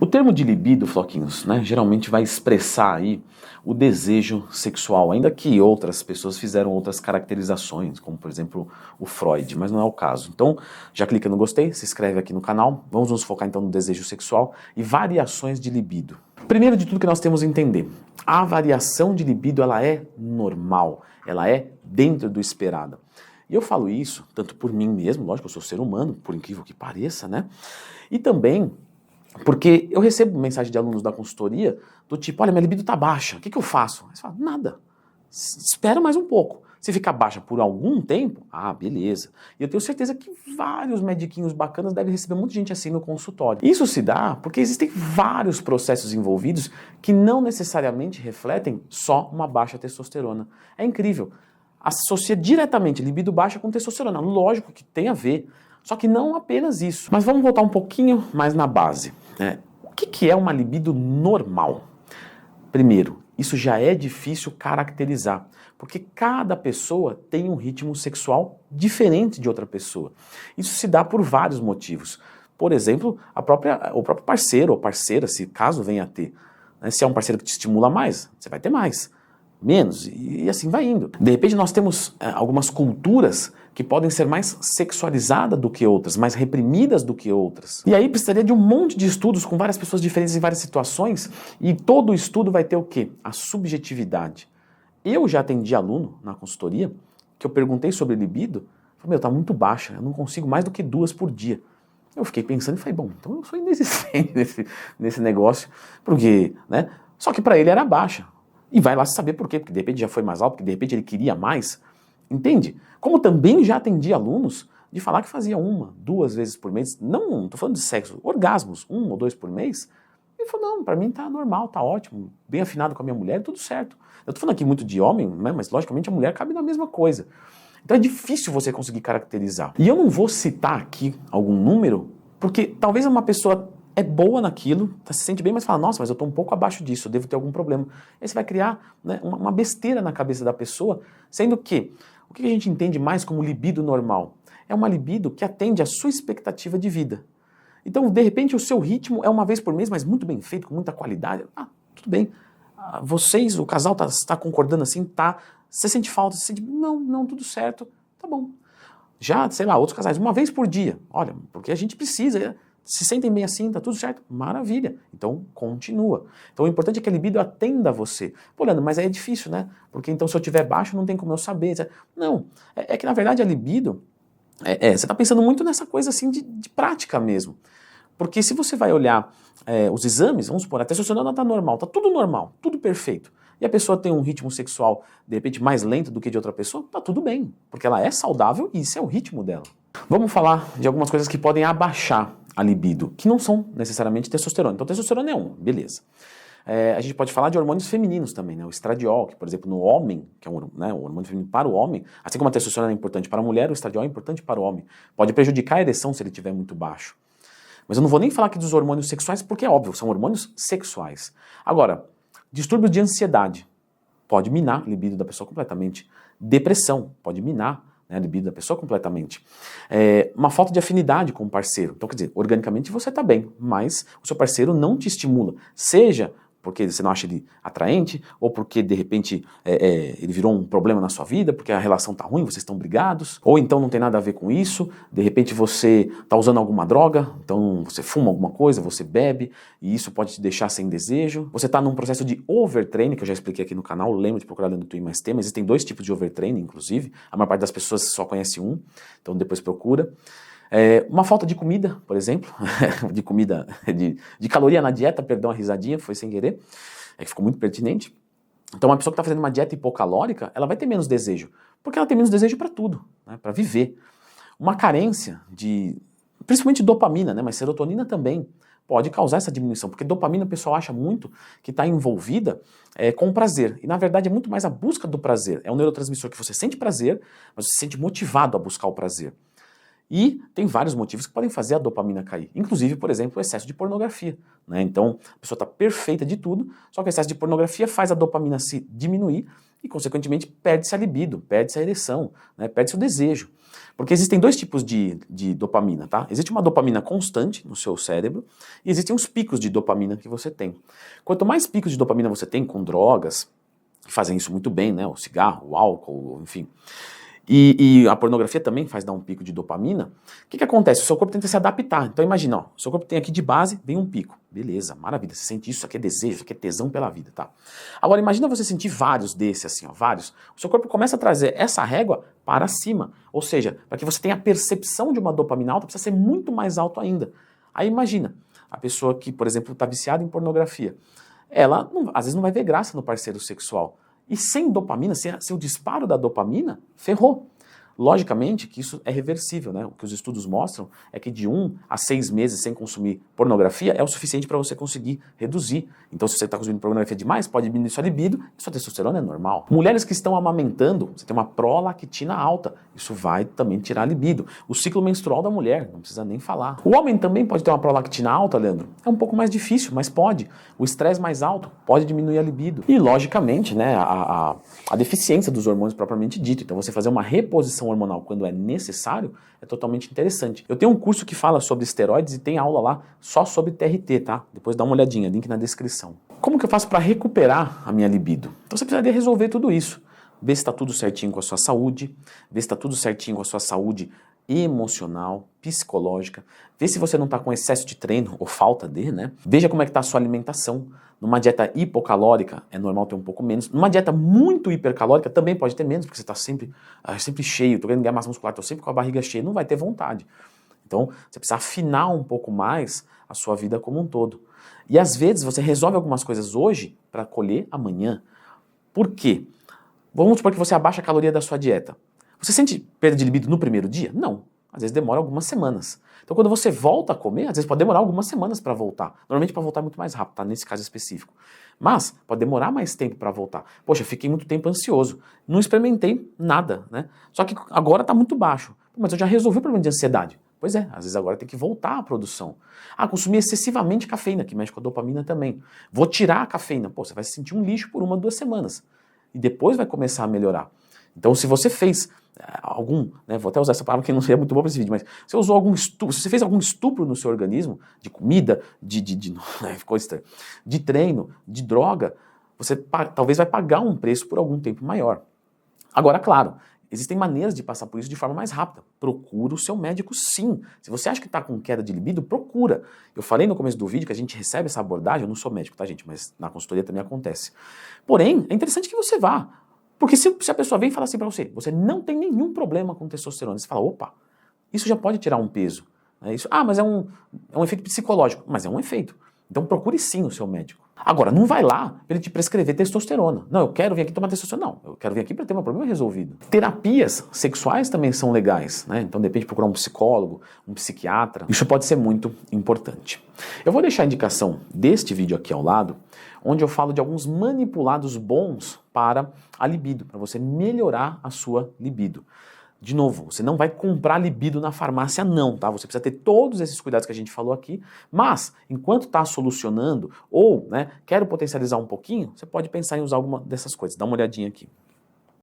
O termo de libido, Floquinhos, né, geralmente vai expressar aí o desejo sexual, ainda que outras pessoas fizeram outras caracterizações, como por exemplo o Freud, mas não é o caso. Então, já clica no gostei, se inscreve aqui no canal, vamos nos focar então no desejo sexual e variações de libido. Primeiro de tudo que nós temos que entender, a variação de libido ela é normal, ela é dentro do esperado. E eu falo isso tanto por mim mesmo, lógico, eu sou ser humano, por incrível que pareça, né? E também porque eu recebo mensagem de alunos da consultoria do tipo, olha, minha libido tá baixa, o que eu faço? Aí você fala, nada, espera mais um pouco. Se ficar baixa por algum tempo, beleza. E eu tenho certeza que vários mediquinhos bacanas devem receber muita gente assim no consultório. Isso se dá porque existem vários processos envolvidos que não necessariamente refletem só uma baixa testosterona. É incrível. Associa diretamente libido baixa com testosterona. Lógico que tem a ver. Só que não apenas isso. Mas vamos voltar um pouquinho mais na base. O que é uma libido normal? Primeiro, isso já é difícil caracterizar, porque cada pessoa tem um ritmo sexual diferente de outra pessoa. Isso se dá por vários motivos. Por exemplo, o próprio parceiro ou parceira, se caso venha a ter. Se é um parceiro que te estimula mais, você vai ter mais. Menos, e assim vai indo. De repente nós temos algumas culturas que podem ser mais sexualizadas do que outras, mais reprimidas do que outras. E aí precisaria de um monte de estudos com várias pessoas diferentes em várias situações, e todo estudo vai ter o quê? A subjetividade. Eu já atendi aluno na consultoria, que eu perguntei sobre libido, falei, tá muito baixa, eu não consigo mais do que 2 por dia. Eu fiquei pensando e falei, bom, então eu sou inexistente nesse negócio, porque, né? Só que para ele era baixa. E vai lá saber por quê, porque de repente já foi mais alto, porque de repente ele queria mais. Entende? Como também já atendi alunos de falar que fazia 1, 2 vezes por mês, não estou falando de sexo, orgasmos, 1 ou 2 por mês. Ele falou, não, para mim tá normal, tá ótimo, bem afinado com a minha mulher, tudo certo. Eu estou falando aqui muito de homem, né, mas logicamente a mulher cabe na mesma coisa. Então é difícil você conseguir caracterizar. E eu não vou citar aqui algum número, porque talvez uma pessoa é boa naquilo, se sente bem, mas fala, nossa, mas eu estou um pouco abaixo disso, eu devo ter algum problema. Aí você vai criar, né, uma besteira na cabeça da pessoa, sendo que o que a gente entende mais como libido normal? É uma libido que atende à sua expectativa de vida. Então, de repente, o seu ritmo é 1 vez por mês, mas muito bem feito, com muita qualidade. Tudo bem. Vocês, o casal está concordando assim, tá? Você sente falta, você sente, não, tudo certo, tá bom. Já, sei lá, outros casais, 1 vez por dia. Olha, porque a gente precisa, se sentem bem assim, tá tudo certo? Maravilha. Então, continua. Então, o importante é que a libido atenda a você. Pô, Leandro, mas aí é difícil, né? Porque então se eu tiver baixo, não tem como eu saber. Não, é que na verdade a libido, você tá pensando muito nessa coisa assim de prática mesmo. Porque se você vai olhar os exames, vamos supor, a testosterona tá normal, tá tudo normal, tudo perfeito. E a pessoa tem um ritmo sexual, de repente, mais lento do que de outra pessoa, tá tudo bem. Porque ela é saudável e isso é o ritmo dela. Vamos falar de algumas coisas que podem abaixar a libido, que não são necessariamente testosterona. Então, testosterona é beleza. A gente pode falar de hormônios femininos também, né? O estradiol, que, por exemplo, no homem, que é o hormônio feminino para o homem, assim como a testosterona é importante para a mulher, o estradiol é importante para o homem. Pode prejudicar a ereção se ele estiver muito baixo. Mas eu não vou nem falar aqui dos hormônios sexuais, porque é óbvio, são hormônios sexuais. Agora, distúrbio de ansiedade pode minar a libido da pessoa completamente. Depressão pode minar, né, a libido da pessoa completamente. Uma falta de afinidade com o parceiro. Então, quer dizer, organicamente você está bem, mas o seu parceiro não te estimula. Seja porque você não acha ele atraente, ou porque de repente ele virou um problema na sua vida, porque a relação tá ruim, vocês estão brigados, ou então não tem nada a ver com isso, de repente você tá usando alguma droga, então você fuma alguma coisa, você bebe, e isso pode te deixar sem desejo. Você tá num processo de overtraining, que eu já expliquei aqui no canal, lembra de procurar dentro do Twin Mais Tema, existem 2 tipos de overtraining, inclusive, a maior parte das pessoas só conhece um, então depois procura. Uma falta de comida, por exemplo, de comida, de caloria na dieta, perdão a risadinha, foi sem querer, que ficou muito pertinente. Então uma pessoa que está fazendo uma dieta hipocalórica, ela vai ter menos desejo, porque ela tem menos desejo para tudo, né, para viver. Uma carência principalmente dopamina, né, mas serotonina também, pode causar essa diminuição, porque dopamina o pessoal acha muito que está envolvida com o prazer, e na verdade é muito mais a busca do prazer, é um neurotransmissor que você sente prazer, mas você se sente motivado a buscar o prazer. E tem vários motivos que podem fazer a dopamina cair. Inclusive, por exemplo, o excesso de pornografia, né? Então, a pessoa está perfeita de tudo, só que o excesso de pornografia faz a dopamina se diminuir e, consequentemente, perde-se a libido, perde-se a ereção, né? Perde-se o desejo. Porque existem dois tipos de dopamina, tá? Existe uma dopamina constante no seu cérebro e existem os picos de dopamina que você tem. Quanto mais picos de dopamina você tem com drogas, que fazem isso muito bem, né? O cigarro, o álcool, enfim. E a pornografia também faz dar um pico de dopamina. O que acontece? O seu corpo tenta se adaptar. Então imagina, ó, o seu corpo tem aqui de base, vem um pico. Beleza, maravilha, você sente isso aqui é desejo, isso aqui é tesão pela vida, tá? Agora imagina você sentir vários desses, assim, ó, vários. O seu corpo começa a trazer essa régua para cima. Ou seja, para que você tenha a percepção de uma dopamina alta, precisa ser muito mais alto ainda. Aí imagina, a pessoa que, por exemplo, está viciada em pornografia, ela às vezes não vai ver graça no parceiro sexual. E sem dopamina, sem o disparo da dopamina, ferrou. Logicamente que isso é reversível, né? O que os estudos mostram é que de 1 a 6 meses sem consumir pornografia é o suficiente para você conseguir reduzir. Então, se você está consumindo pornografia demais, pode diminuir sua libido e sua testosterona é normal. Mulheres que estão amamentando, você tem uma prolactina alta, isso vai também tirar a libido. O ciclo menstrual da mulher, não precisa nem falar. O homem também pode ter uma prolactina alta, Leandro? É um pouco mais difícil, mas pode. O estresse mais alto pode diminuir a libido. E, logicamente, né, a deficiência dos hormônios propriamente dito. Então, você fazer uma reposição hormonal quando é necessário é totalmente interessante. Eu tenho um curso que fala sobre esteroides e tem aula lá só sobre TRT, tá? Depois dá uma olhadinha, link na descrição. Como que eu faço para recuperar a minha libido? Então você precisaria resolver tudo isso. Ver se está tudo certinho com a sua saúde, ver se está tudo certinho com a sua saúde emocional, psicológica, ver se você não está com excesso de treino ou falta de, né? Veja como é que está a sua alimentação. Numa dieta hipocalórica é normal ter um pouco menos. Numa dieta muito hipercalórica também pode ter menos, porque você está sempre cheio, estou querendo ganhar massa muscular, estou sempre com a barriga cheia, não vai ter vontade. Então você precisa afinar um pouco mais a sua vida como um todo. E às vezes você resolve algumas coisas hoje para colher amanhã. Por quê? Vamos supor que você abaixa a caloria da sua dieta. Você sente perda de libido no primeiro dia? Não. Às vezes demora algumas semanas. Então quando você volta a comer, às vezes pode demorar algumas semanas para voltar. Normalmente para voltar é muito mais rápido, tá? Nesse caso específico. Mas pode demorar mais tempo para voltar. Poxa, fiquei muito tempo ansioso. Não experimentei nada, né? Só que agora está muito baixo. Mas eu já resolvi o problema de ansiedade. Pois é, às vezes agora tem que voltar à produção. Consumir excessivamente cafeína, que mexe com a dopamina também. Vou tirar a cafeína. Pô, você vai se sentir um lixo por 1 ou 2 semanas. E depois vai começar a melhorar. Então, se você fez vou até usar essa palavra que não seria muito boa para esse vídeo, mas se você usou algum estupro, se você fez algum estupro no seu organismo, de comida, de treino, de droga, você talvez vai pagar um preço por algum tempo maior. Agora, claro, existem maneiras de passar por isso de forma mais rápida. Procura o seu médico, sim. Se você acha que está com queda de libido, procura. Eu falei no começo do vídeo que a gente recebe essa abordagem, eu não sou médico, tá, gente? Mas na consultoria também acontece. Porém, é interessante que você vá. Porque se a pessoa vem e fala assim pra você, você não tem nenhum problema com testosterona, você fala, opa, isso já pode tirar um peso. Mas é um efeito psicológico. Mas é um efeito. Então procure sim o seu médico. Agora, não vai lá para ele te prescrever testosterona. Não, eu quero vir aqui tomar testosterona. Não, eu quero vir aqui para ter meu problema resolvido. Terapias sexuais também são legais, né? Então, de repente, procurar um psicólogo, um psiquiatra. Isso pode ser muito importante. Eu vou deixar a indicação deste vídeo aqui ao lado, onde eu falo de alguns manipulados bons para a libido, para você melhorar a sua libido. De novo, você não vai comprar libido na farmácia não, tá? Você precisa ter todos esses cuidados que a gente falou aqui, mas enquanto está solucionando ou, quero potencializar um pouquinho, você pode pensar em usar alguma dessas coisas. Dá uma olhadinha aqui.